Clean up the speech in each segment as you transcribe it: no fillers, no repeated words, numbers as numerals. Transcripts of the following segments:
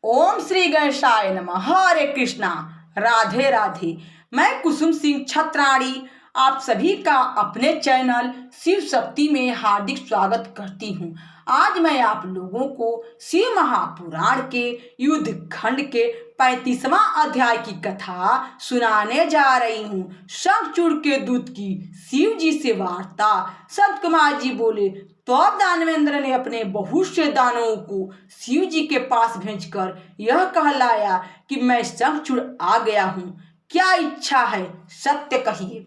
ओम श्री गणेशाय नमः। हरे कृष्णा। राधे राधे। मैं कुसुम सिंह छत्राणी आप सभी का अपने चैनल शिव शक्ति में हार्दिक स्वागत करती हूँ। आज मैं आप लोगों को शिव महापुराण के युद्ध खंड के 35वां अध्याय की कथा सुनाने जा रही हूँ। शंखचूड़ के दूत की शिव जी से वार्ता। संत कुमार जी बोले, तो अब दानवेंद्र ने अपने बहुत से दानवों को शिव जी के पास भेजकर यह कहलाया कि मैं शंखचूड़ आ गया हूँ, क्या इच्छा है सत्य कहिए।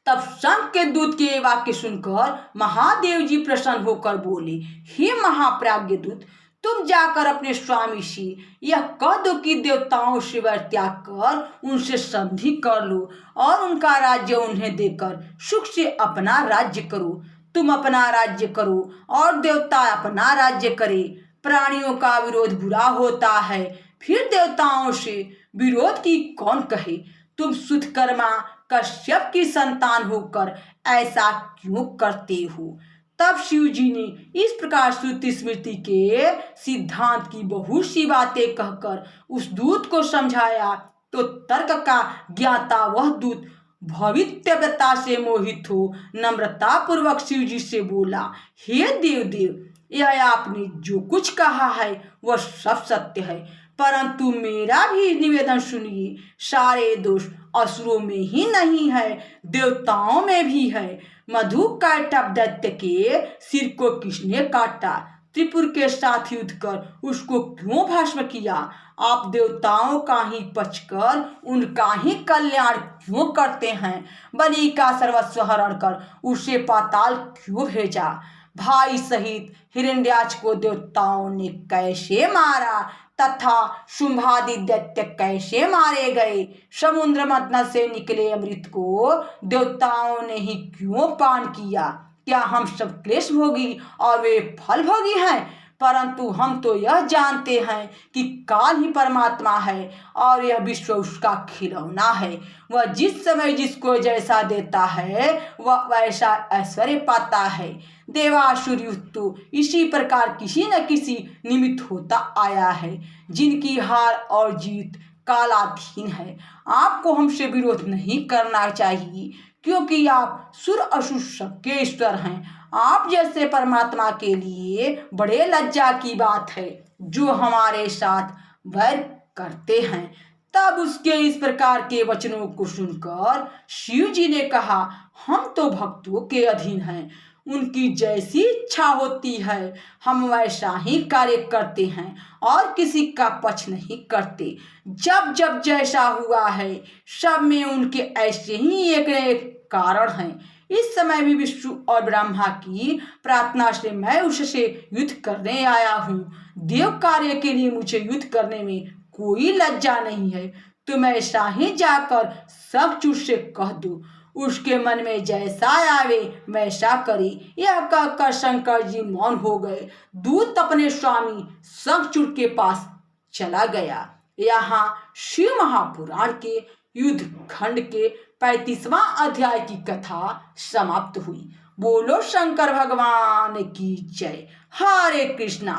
तब शंख के दूत के वाक्य सुनकर महादेव जी प्रसन्न होकर बोले, हे महाप्राज्ञ दूत, तुम जाकर अपने स्वामी से यह कह दो कि देवताओं से वैर त्याग कर उनसे संधि कर लो और उनका राज्य उन्हें देकर सुख से अपना राज्य करो। तुम अपना राज्य करो और देवता अपना राज्य करे। प्राणियों का विरोध बुरा होता है, फिर देवताओं से विरोध की कौन कहे। तुम सुतकर्मा कश्यप की संतान होकर ऐसा क्यों करते हो। तब शिव जी ने इस प्रकार श्रुति स्मृति के सिद्धांत की बहुत सी बातें कहकर उस दूत को समझाया। तो तर्क का ज्ञाता वह दूत भवितव्यता से मोहित हो नम्रता पूर्वक शिव जी से बोला, हे देव, यह आपने जो कुछ कहा है वह सब सत्य है, परंतु मेरा भी निवेदन सुनिए। सारे दोष असुरों में ही नहीं है, देवताओं में भी है। मधु कैटभ दैत्य के सिर को किसने काटा, त्रिपुर के साथ युद्ध कर उसको क्यों भस्म किया। आप देवताओं का ही पक्ष कर उनका ही कल्याण क्यों करते हैं। बलि का सर्वस्व हरण कर उसे पाताल क्यों भेजा। भाई सहित हिरण्याक्ष को देवताओं ने कैसे मारा तथा शुंभादि दैत्य कैसे मारे गए। समुद्र मंथन से निकले अमृत को देवताओं ने ही क्यों पान किया। क्या हम सब क्लेश भोगी और वे फल भोगी हैं। परंतु हम तो यह जानते हैं कि काल ही परमात्मा है और यह विश्व उसका खिलौना है। वह जिस समय जिसको जैसा देता है वह वैसा ऐश्वर्य पाता है। देवासुर युद्ध तो इसी प्रकार किसी न किसी निमित्त होता आया है, जिनकी हार और जीत कालाधीन है। आपको हमसे विरोध नहीं करना चाहिए, क्योंकि आप सुर असुर सबके ईश्वर हैं। आप जैसे परमात्मा के लिए बड़े लज्जा की बात है जो हमारे साथ वैर करते हैं। तब उसके इस प्रकार के वचनों को सुनकर शिव जी ने कहा, हम तो भक्तों के अधीन हैं, उनकी जैसी इच्छा होती है हम वैसा ही कार्य करते हैं और किसी का पक्ष नहीं करते। जब जब जैसा हुआ है सब में उनके ऐसे ही एक न एक कारण हैं। इस समय भी विष्णु और ब्रह्मा की प्रार्थना से मैं उससे युद्ध करने आया हूँ। देव कार्य के लिए मुझे युद्ध करने में कोई लज्जा नहीं है। तुम ऐसा ही जाकर शंखचूड़ से कह दो, उसके मन में जैसा आवे वैसा करे। यह कहकर शंकर जी मौन हो गए। दूत अपने स्वामी शंखचूड़ के पास चला गया। यहाँ शिव महापुराण के युद्ध खंड के 35वां अध्याय की कथा समाप्त हुई। बोलो शंकर भगवान की जय। हरे कृष्णा।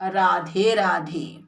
राधे राधे।